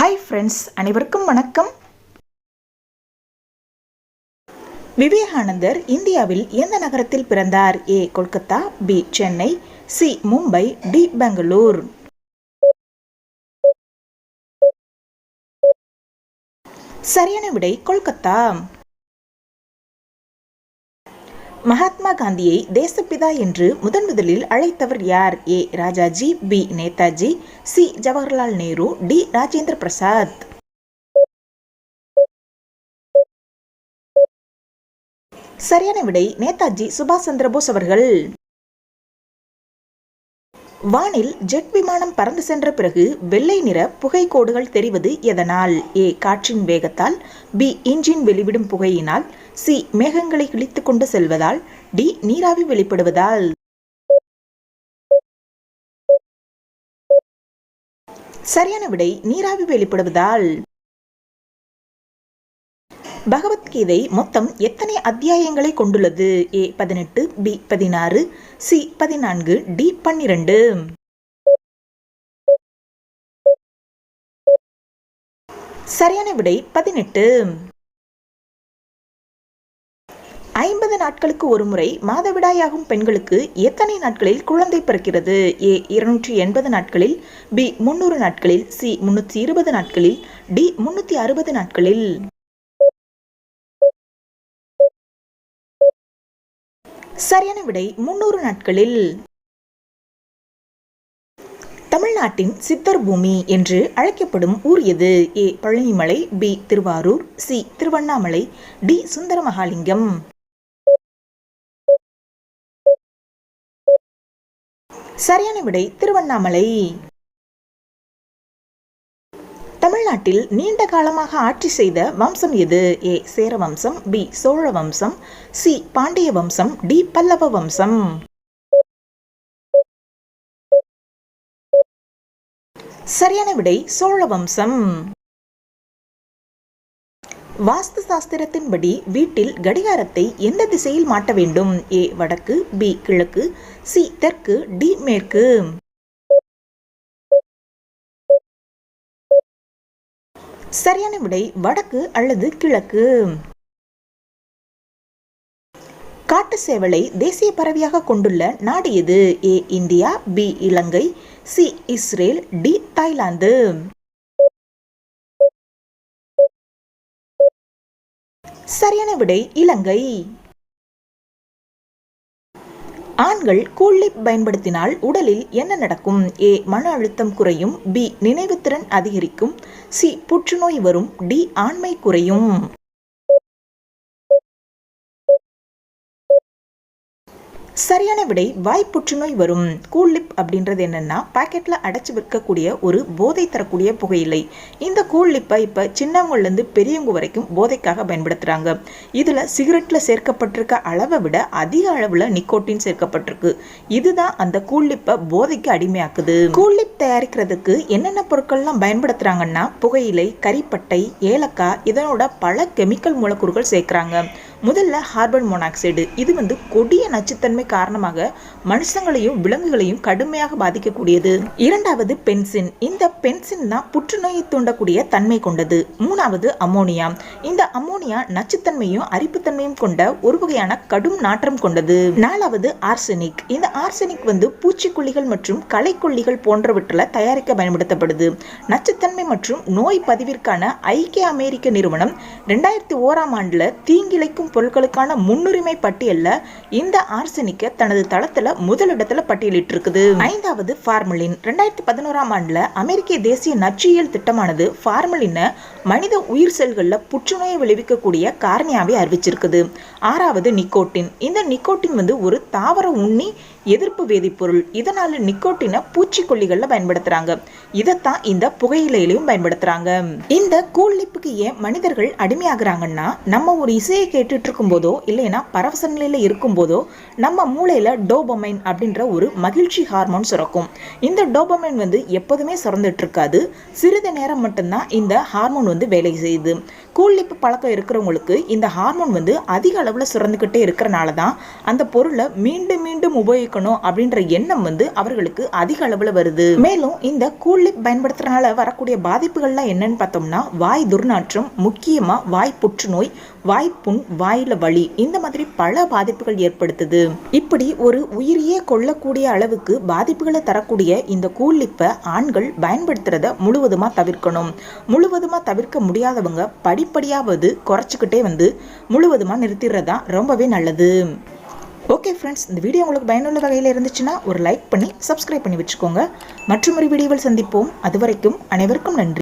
Hi friends, அனைவருக்கும் வணக்கம். விவேகானந்தர் இந்தியாவில் எந்த நகரத்தில் பிறந்தார்? A Kolkata, B Chennai, C Mumbai, D Bangalore. சரியான விடை கொல்கத்தா. மகாத்மா காந்தியை தேசப்பிதா என்று முதலில் அழைத்தவர் யார்? A Rajaji, B Netaji, C Jawaharlal Nehru, D Rajendra Prasad. சரியான விடை நேதாஜி சுபாஷ் சந்திரபோஸ் அவர்கள். வானில் ஜெட் விமானம் பறந்து சென்ற பிறகு வெள்ளை நிற புகை கோடுகள் தெரிவது எதனால்? ஏ காற்றின் வேகத்தால், பி இன்ஜின் வெளிவிடும் புகையினால், சி மேகங்களை கிழித்துக் கொண்டு செல்வதால், டி நீராவி வெளிப்படுவதால். சரியான விடை நீராவி வெளிப்படுவதால். பகவத்கீதை மொத்தம் எத்தனை அத்தியாயங்களை கொண்டுள்ளது? ஏ 18, பி 16, சி 14, டி 12. சரியான விடை 18. 50 நாட்களுக்கு ஒரு முறை மாதவிடாயாகும் பெண்களுக்கு எத்தனை நாட்களில் குழந்தை பிறக்கிறது? ஏ 280 நாட்களில், பி 300 நாட்களில், சி 320 நாட்களில், டி 360 நாட்களில். சரியான விடை 300 நாட்களில். தமிழ்நாட்டின் சித்தர் பூமி என்று அழைக்கப்படும் ஊர் எது? A Palanimalai, B Thiruvarur, C Tiruvannamalai, D Sundaramahalingam. சரியான விடை திருவண்ணாமலை. தமிழ்நாட்டில் நீண்ட காலமாக ஆட்சி செய்த வம்சம் எது? ஏ சேர வம்சம், பி சோழ வம்சம், சி பாண்டிய வம்சம், டி பல்லவ வம்சம். சரியான விடை சோழ வம்சம். வாஸ்து சாஸ்திரத்தின்படி வீட்டில் கடிகாரத்தை எந்த திசையில் மாட்ட வேண்டும்? ஏ வடக்கு, பி கிழக்கு, சி தெற்கு, டி மேற்கு. சரியான விடை வடக்கு அல்லது கிழக்கு. காட்டு சேவலை தேசிய பறவையாக கொண்டுள்ள நாடு எது? A India, B Ilangai, C Israel, D Thailand. சரியான விடை இலங்கை. ஆண்கள் கூல் லிப் பயன்படுத்தினால் உடலில் என்ன நடக்கும்? ஏ மன அழுத்தம் குறையும், பி நினைவுத்திறன் அதிகரிக்கும், சி புற்றுநோய் வரும், டி ஆண்மை குறையும். சரியான விடை வாய் புற்றுநோய் வரும். கூல் லிப் அப்படின்றது என்னன்னா பாக்கெட்ல அடைச்சு விற்கக்கூடிய ஒரு போதை தரக்கூடிய புகையிலை. இந்த கூல் லிப்பை இப்ப சின்னவங்கள்ல இருந்து பெரியவங்க வரைக்கும் போதைக்காக பயன்படுத்துறாங்க. இதுல சிகரெட்ல சேர்க்கப்பட்டிருக்க அளவை விட அதிக அளவுல நிக்கோட்டின் சேர்க்கப்பட்டிருக்கு. இதுதான் அந்த கூல் லிப்பை போதைக்கு அடிமையாக்குது. கூல் லிப் தயாரிக்கிறதுக்கு என்னென்ன பொருட்கள்லாம் பயன்படுத்துறாங்கன்னா புகையிலை, கரிப்பட்டை, ஏலக்காய், இதனோட பல கெமிக்கல் மூலக்கூறுகள் சேர்க்கிறாங்க. முதல்ல கார்பன் மோனாக்சைடு. இது கொடிய நச்சுத்தன்மை காரணமாக மனுஷங்களையும் விலங்குகளையும் கடுமையாக பாதிக்கக்கூடியது. இரண்டாவது பென்சின். இந்த பென்சின் தான் புற்றுநோயை தூண்டக்கூடிய தன்மை கொண்டது. மூணாவது அமோனியா. இந்த அமோனியா நச்சுத்தன்மையும் அரிப்புத்தன்மையும் கொண்ட ஒரு வகையான கடும் நாற்றம் கொண்டது. நாலாவது ஆர்சனிக். இந்த ஆர்சனிக் பூச்சிக்கொல்லிகள் மற்றும் களைக்கொல்லிகள் போன்றவற்றில் தயாரிக்க பயன்படுத்தப்படுது. நச்சுத்தன்மை மற்றும் நோய் பதிவிற்கான ஐக்கிய அமெரிக்க நிறுவனம் 2001ஆம் ஆண்டுல தீங்கிழைக்கும் பொருட்களுக்கான முன்னுரிமை பட்டியல்ல இந்த ஆர்சனிக்க தனது தளத்துல முதலிடத்துல பட்டியலிட்டு இருக்குது. ஐந்தாவது ஃபார்மலின். 2011ஆம் ஆண்டுல அமெரிக்க தேசிய நச்சுயியல் திட்டமானது ஃபார்மலினை மனித உயிர் செல்கள்ல புற்றுநோயை விளைவிக்கக்கூடிய காரணியாவே அறிவிச்சிருக்குது. ஆறாவது நிக்கோட்டின். இந்த நிக்கோட்டின் ஒரு தாவர உண்ணி எதிர்ப்பு வேதிப்பொருள். இதனால நிக்கோட்டினை பூச்சிக்கொல்லிகள்ல பயன்படுத்துறாங்க. இதைத்தான் இந்த புகையிலையிலையும் பயன்படுத்துறாங்க. இந்த கூல் லிப்புக்கு ஏன் மனிதர்கள் அடிமையாகிறாங்கன்னா, நம்ம ஒரு இசையை கேட்டுட்டு இருக்கும் போதோ இல்லைன்னா பரவச நிலையில இருக்கும் போதோ நம்ம மூளையில டோபமைன் அப்படின்ற ஒரு மகிழ்ச்சி ஹார்மோன் சுரக்கும். இந்த டோபமைன் எப்போதுமே சுரந்துட்டு இருக்காது. சிறிது நேரம் மட்டும்தான் இந்த ஹார்மோன் வேலை செய்யுது. கூல் லிப் பழக்கம் இருக்கிறவங்களுக்கு இந்த ஹார்மோன் வந்து அதிக அளவில் சுரந்துக்கிட்டே இருக்கிறனால தான் அந்த பொருளை மீண்டும் மீண்டும் உபயோகிக்கணும் அப்படின்ற எண்ணம் வந்து அவர்களுக்கு அதிக அளவில் வருது. மேலும் இந்த கூல் லிப் பயன்படுத்துறதுனால வரக்கூடிய பாதிப்புகள்லாம் என்னன்னு பார்த்தோம்னா வாய் துர்நாற்றம், முக்கியமா வாய் புற்றுநோய், வாய்ப்புண், வாயில வலி, இந்த மாதிரி பல பாதிப்புகள் ஏற்படுத்துது. இப்படி ஒரு உயிரியே கொள்ளக்கூடிய அளவுக்கு பாதிப்புகளை தரக்கூடிய இந்த கூல் லிப்பை ஆண்கள் பயன்படுத்துறத முழுவதுமா தவிர்க்கணும். முழுவதுமா தவிர்க்க முடியாதவங்க படிப்படியாவது குறைச்சிக்கிட்டே வந்து முழுவதுமா நிறுத்திடுறதா ரொம்பவே நல்லது. ஓகே ஃப்ரெண்ட்ஸ், இந்த வீடியோ உங்களுக்கு பயனுள்ள வகையில் இருந்துச்சுன்னா ஒரு லைக் பண்ணி சப்ஸ்கிரைப் பண்ணி வச்சுக்கோங்க. மற்றொரு வீடியோவில் சந்திப்போம். அதுவரைக்கும் அனைவருக்கும் நன்றி.